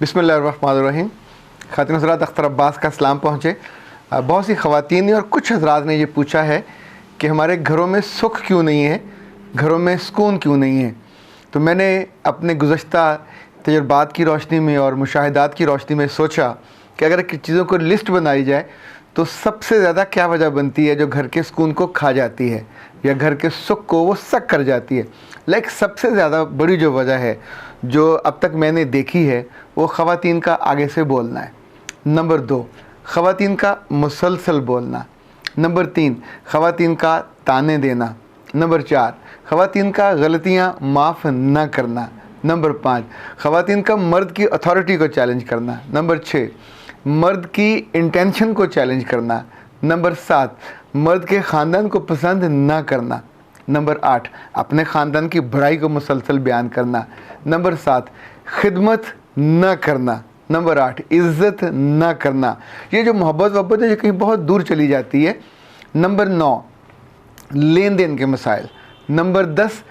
बिस्मिल्लाहिर्रहमानिर्रहीम। ख़ातिन हज़रात, अख्तर अब्बास का सलाम पहुँचे। बहुत सी ख़वातीन और कुछ हज़रात ने ये पूछा है कि हमारे घरों में सुख क्यों नहीं है, घरों में सुकून क्यों नहीं है। तो मैंने अपने गुज़श्ता तजुर्बात की रोशनी में और मुशाहिदात की रोशनी में सोचा कि अगर चीज़ों को लिस्ट बनाई जाए तो सबसे ज़्यादा क्या वजह बनती है जो घर के सुकून को खा जाती है या घर के सुख को वो सक कर जाती है। लाइक सबसे ज़्यादा बड़ी जो वजह है जो अब तक मैंने देखी है वो ख़वातीन का आगे से बोलना है। नंबर 2, ख़वातीन का मुसलसल बोलना। नंबर 3, ख़वातीन का ताने देना। नंबर 4, ख़वातीन का गलतियाँ माफ़ ना करना। नंबर 5, ख़वातीन का मर्द की अथॉरिटी को चैलेंज करना। नंबर 6, मर्द की इंटेंशन को चैलेंज करना। नंबर 7, मर्द के ख़ानदान को पसंद ना करना। नंबर 8, अपने ख़ानदान की बुराई को मुसलसल बयान करना। नंबर 7, खिदमत ना करना। नंबर 8, इज़्ज़त ना करना। ये जो मोहब्बत है ये कहीं बहुत दूर चली जाती है। नंबर 9, लेन देन के मसाइल। नंबर 10,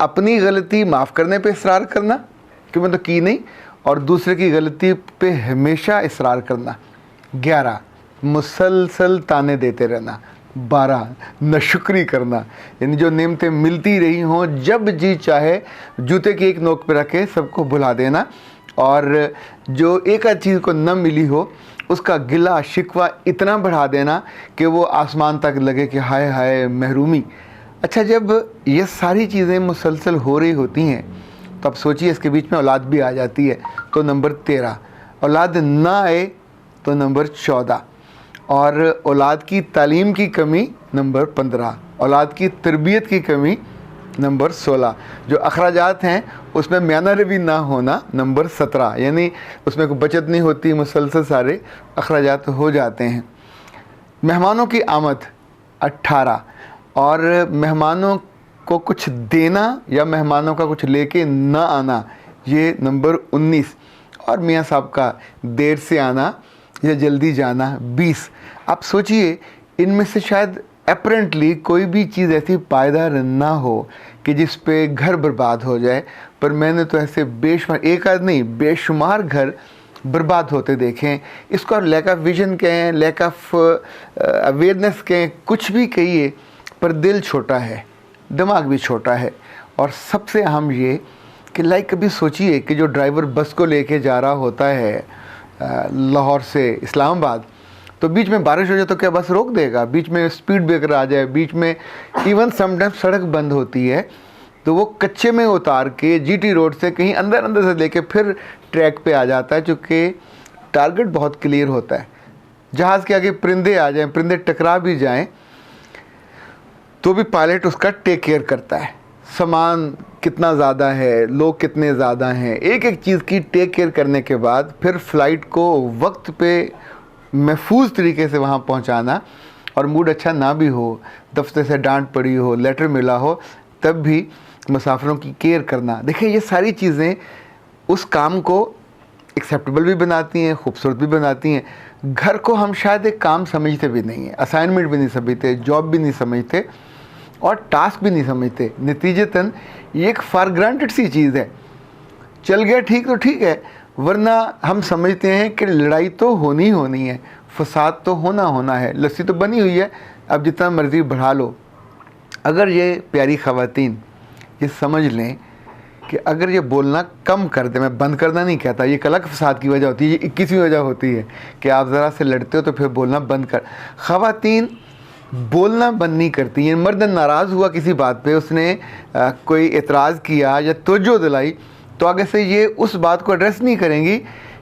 अपनी गलती माफ़ करने पे इसरार करना कि मैं तो की नहीं और दूसरे की गलती पे हमेशा इसरार करना। 11, मुसलसल ताने देते रहना। 12, नाशुक्री करना, यानी जो नेमतें मिलती रही हों जब जी चाहे जूते की एक नोक पर रखे सबको भुला देना, और जो एक आध चीज़ को न मिली हो उसका गिला शिकवा इतना बढ़ा देना कि वो आसमान तक लगे कि हाय हाय महरूमी। अच्छा, जब ये सारी चीज़ें मुसलसल हो रही होती हैं तो अब सोचिए इसके बीच में औलाद भी आ जाती है तो नंबर 13, औलाद ना आए तो नंबर 14, और औलाद की तालीम की कमी नंबर 15, औलाद की तरबियत की कमी नंबर 16, जो अखराजात हैं उसमें म्याना रवी ना होना नंबर 17, यानी उसमें कोई बचत नहीं होती, मुसलसल सारे अखराजात हो जाते हैं। मेहमानों की आमद 18, और मेहमानों को कुछ देना या मेहमानों का कुछ लेके ना आना ये नंबर 19, और मियाँ साहब का देर से आना या जल्दी जाना 20। आप सोचिए इनमें से शायद अपरेंटली कोई भी चीज़ ऐसी पायदार ना हो कि जिस पे घर बर्बाद हो जाए, पर मैंने तो ऐसे बेशुमार, एक आध नहीं बेशुमार घर बर्बाद होते देखें। इसको लैक ऑफ विजन कहें, लैक ऑफ अवेयरनेस कहें, कुछ भी कहिए, पर दिल छोटा है, दिमाग भी छोटा है। और सबसे अहम ये कि लाइक कभी सोचिए कि जो ड्राइवर बस को लेके जा रहा होता है लाहौर से इस्लामाबाद, तो बीच में बारिश हो जाए तो क्या बस रोक देगा? बीच में स्पीड ब्रेकर आ जाए, बीच में इवन समटाइम्स सड़क बंद होती है तो वो कच्चे में उतार के जीटी रोड से कहीं अंदर से लेके फिर ट्रैक पे आ जाता है, चूँकि टारगेट बहुत क्लियर होता है। जहाज़ के आगे परिंदे आ जाएं, परिंदे टकरा भी जाएं तो भी पायलट उसका टेक केयर करता है। सामान कितना ज़्यादा है, लोग कितने ज़्यादा हैं, एक एक चीज़ की टेक केयर करने के बाद फिर फ़्लाइट को वक्त पे महफूज तरीके से वहाँ पहुँचाना, और मूड अच्छा ना भी हो, दफ्तर से डांट पड़ी हो, लेटर मिला हो, तब भी मुसाफिरों की केयर करना। देखिए ये सारी चीज़ें उस काम को एक्सेप्टेबल भी बनाती हैं, खूबसूरत भी बनाती हैं। घर को हम शायद एक काम समझते भी नहीं हैं, असाइनमेंट भी नहीं समझते, जॉब भी नहीं समझते और टास्क भी नहीं समझते। नतीजतन ये एक फॉर ग्रांटेड सी चीज़ है, चल गया ठीक तो ठीक है, वरना हम समझते हैं कि लड़ाई तो होनी है, फसाद तो होना है, लस्सी तो बनी हुई है, अब जितना मर्ज़ी बढ़ा लो। अगर ये प्यारी ख़वातीन ये समझ लें कि अगर ये बोलना कम कर दे, मैं बंद करना नहीं कहता, ये अलग फसाद की वजह होती है, ये 21वीं वजह होती है कि आप ज़रा से लड़ते हो तो फिर बोलना बंद कर। ख़वातीन बोलना बंद नहीं करती हैं। मर्द नाराज़ हुआ किसी बात पे, उसने कोई एतराज़ किया या तवज्जो दिलाई तो आगे से ये उस बात को एड्रेस नहीं करेंगी,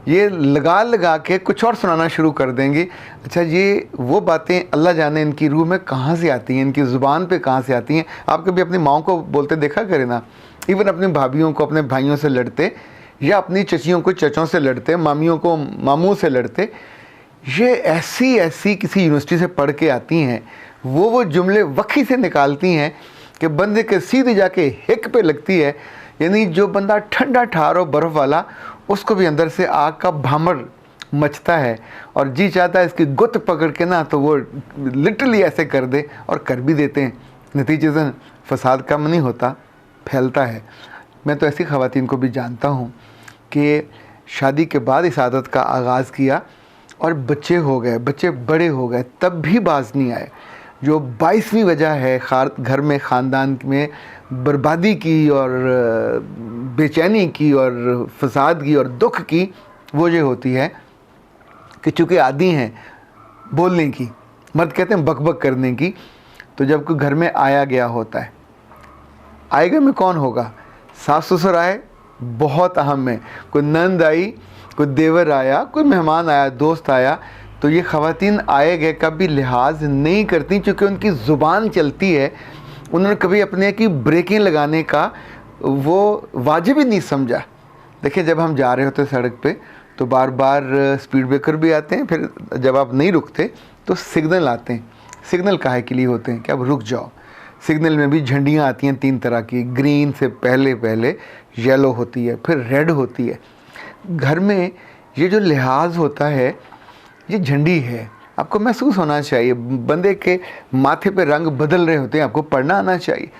ये लगा के कुछ और सुनाना शुरू कर देंगी। अच्छा, ये वो बातें अल्लाह जाने इनकी रूह में कहाँ से आती हैं, इनकी ज़ुबान पे कहाँ से आती हैं। आप कभी अपनी माओ को बोलते देखा करें ना, इवन अपनी भाभीयों को अपने भाइयों से लड़ते, या अपनी चचियों को चचों से लड़ते, मामियों को मामू से लड़ते, ये ऐसी किसी यूनिवर्सिटी से पढ़ के आती हैं, वो जुमले वक्की से निकालती हैं कि बंदे के सीधे जाके हिक पे लगती है। यानी जो बंदा ठंडा ठार और बर्फ़ वाला, उसको भी अंदर से आग का भामर मचता है और जी चाहता है इसकी गुत्त पकड़ के ना तो वो लिटरली ऐसे कर दे, और कर भी देते हैं। नतीजतन फसाद कम नहीं होता, फैलता है। मैं तो ऐसी ख़वातीन को भी जानता हूँ कि शादी के बाद इस आदत का आगाज़ किया और बच्चे हो गए, बच्चे बड़े हो गए, तब भी बाज नहीं आए। जो 22वीं वजह है घर में, ख़ानदान में बर्बादी की और बेचैनी की और फसाद की और दुख की, वो ये होती है कि चूँकि आदी हैं बोलने की, मर्द कहते हैं बकबक करने की, तो जब कोई घर में आया गया होता है, आएगा में कौन होगा? सास ससुर आए, बहुत अहम है, कोई नंद आई, कोई देवर आया, कोई मेहमान आया, दोस्त आया, तो ये ख़वातीन आए गए का भी लिहाज नहीं करती, क्योंकि उनकी ज़ुबान चलती है। उन्होंने कभी अपने की ब्रेकें लगाने का वो वाजिब ही नहीं समझा। देखिए, जब हम जा रहे होते सड़क पे तो बार बार स्पीड ब्रेकर भी आते हैं, फिर जब आप नहीं रुकते तो सिग्नल आते हैं। सिग्नल काहे के लिए होते हैं कि आप रुक जाओ। सिग्नल में भी झंडियाँ आती हैं 3 तरह की, ग्रीन से पहले येलो होती है, फिर रेड होती है। घर में ये जो लिहाज होता है, ये झंडी है, आपको महसूस होना चाहिए। बंदे के माथे पे रंग बदल रहे होते हैं, आपको पढ़ना आना चाहिए।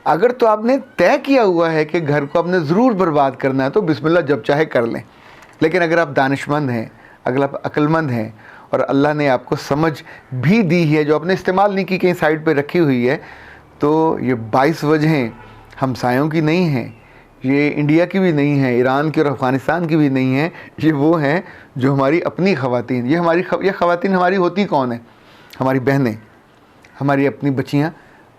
अगर तो आपने तय किया हुआ है कि घर को आपने ज़रूर बर्बाद करना है, तो बिस्मिल्लाह जब चाहे कर लें। लेकिन अगर आप दानिशमंद हैं, अगर आप अक्लमंद हैं और अल्लाह ने आपको समझ भी दी है जो आपने इस्तेमाल नहीं की, कहीं साइड पे रखी हुई है, तो ये 22 वजहें हमसायों की नहीं हैं, ये इंडिया की भी नहीं है, ईरान की और अफ़गानिस्तान की भी नहीं है, ये वो हैं जो हमारी अपनी ख़वातीन। ये ख़वातीन हमारी होती कौन है? हमारी बहनें, हमारी अपनी बच्चियाँ,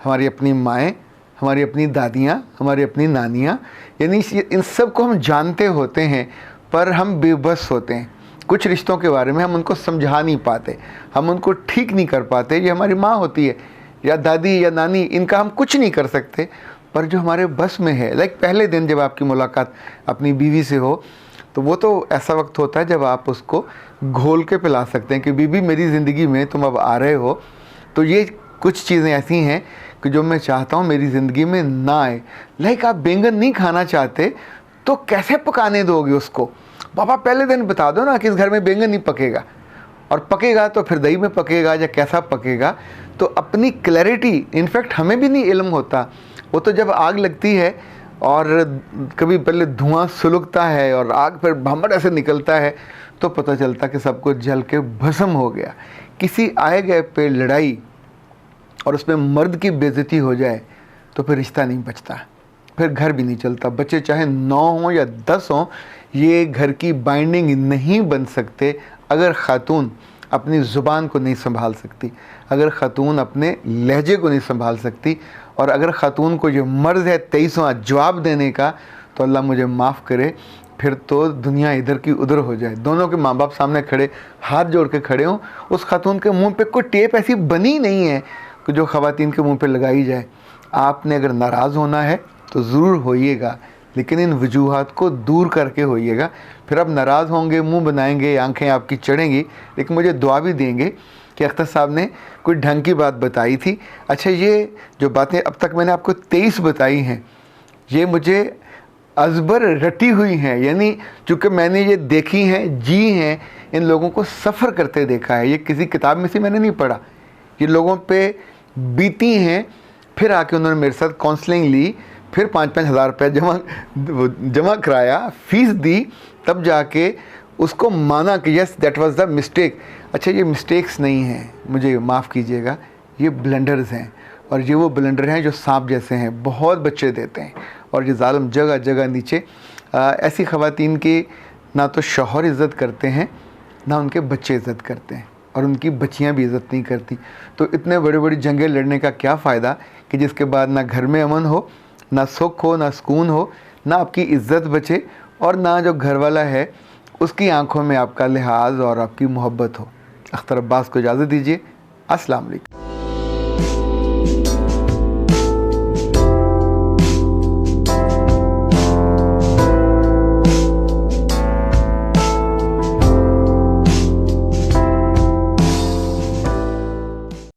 हमारी अपनी माएँ, हमारी अपनी दादियाँ, हमारी अपनी नानियाँ। यानी इन सब को हम जानते होते हैं, पर हम बेबस होते हैं। कुछ रिश्तों के बारे में हम उनको समझा नहीं पाते, हम उनको ठीक नहीं कर पाते। ये हमारी माँ होती है या दादी या नानी, इनका हम कुछ नहीं कर सकते, पर जो हमारे बस में है, लाइक पहले दिन जब आपकी मुलाकात अपनी बीवी से हो, तो वो तो ऐसा वक्त होता है जब आप उसको घोल के पिला सकते हैं कि बीबी मेरी ज़िंदगी में तुम अब आ रहे हो, तो ये कुछ चीज़ें ऐसी हैं कि जो मैं चाहता हूँ मेरी ज़िंदगी में ना आए। लाइक आप बैंगन नहीं खाना चाहते तो कैसे पकाने दोगे उसको? पापा पहले दिन बता दो ना कि इस घर में बैंगन नहीं पकेगा, और पकेगा तो फिर दही में पकेगा या कैसा पकेगा। तो अपनी क्लैरिटी, इनफैक्ट हमें भी नहीं इल्म होता। वो तो जब आग लगती है और कभी पहले धुआं सुलगता है और आग फिर भंवर ऐसे निकलता है, तो पता चलता कि सब कुछ जल के भस्म हो गया। किसी आए गए पे लड़ाई और उसमें मर्द की बेइज्जती हो जाए तो फिर रिश्ता नहीं बचता, फिर घर भी नहीं चलता। बच्चे चाहे 9 हों या 10 हों, ये घर की बाइंडिंग नहीं बन सकते अगर ख़ातून अपनी ज़ुबान को नहीं संभाल सकती, अगर ख़ातून अपने लहजे को नहीं संभाल सकती, और अगर ख़ातून को ये मर्ज़ है 23वां जवाब देने का, तो अल्लाह मुझे माफ़ करे, फिर तो दुनिया इधर की उधर हो जाए। दोनों के माँ बाप सामने खड़े, हाथ जोड़ के खड़े हों, उस ख़ातून के मुँह पे कोई टेप ऐसी बनी नहीं है कि जो ख़वातीन के मुँह पे लगाई जाए। आपने अगर नाराज़ होना है तो ज़रूर होइएगा, लेकिन इन वजूहात को दूर करके होइएगा। फिर आप नाराज़ होंगे, मुंह बनाएंगे, आंखें आपकी चढ़ेंगी, लेकिन मुझे दुआ भी देंगे कि अख्तर साहब ने कोई ढंग की बात बताई थी। अच्छा, ये जो बातें अब तक मैंने आपको 23 बताई हैं, ये मुझे अज़बर रटी हुई हैं, यानी चूँकि मैंने ये देखी हैं, जी हैं, इन लोगों को सफ़र करते देखा है। ये किसी किताब में से मैंने नहीं पढ़ा, ये लोगों पे बीती हैं। फिर आके उन्होंने मेरे साथ काउंसलिंग ली, फिर 5-5 हज़ार रुपये जमा कराया, फ़ीस दी, तब जाके उसको माना कि yes that was the mistake. अच्छा, ये मिस्टेक्स नहीं हैं, मुझे माफ़ कीजिएगा, ये ब्लंडर्स हैं, और ये वो ब्लंडर हैं जो सांप जैसे हैं, बहुत बच्चे देते हैं। और ये ज़ालिम जगह जगह नीचे ऐसी ख़वातीन की ना तो शौहर इज़्ज़त करते हैं, ना उनके बच्चे इज़्ज़त करते हैं, और उनकी बच्चियां भी इज़्ज़त नहीं करती। तो इतने बड़ी बड़ी जंगें लड़ने का क्या फ़ायदा कि जिसके बाद ना घर में अमन हो, ना सुख हो, ना सुकून हो, ना आपकी इज़्ज़त बचे, और ना जो घर वाला है उसकी आंखों में आपका लिहाज और आपकी मोहब्बत हो। अख्तर अब्बास को इजाज़त दीजिए। अस्सलाम वालेकुम।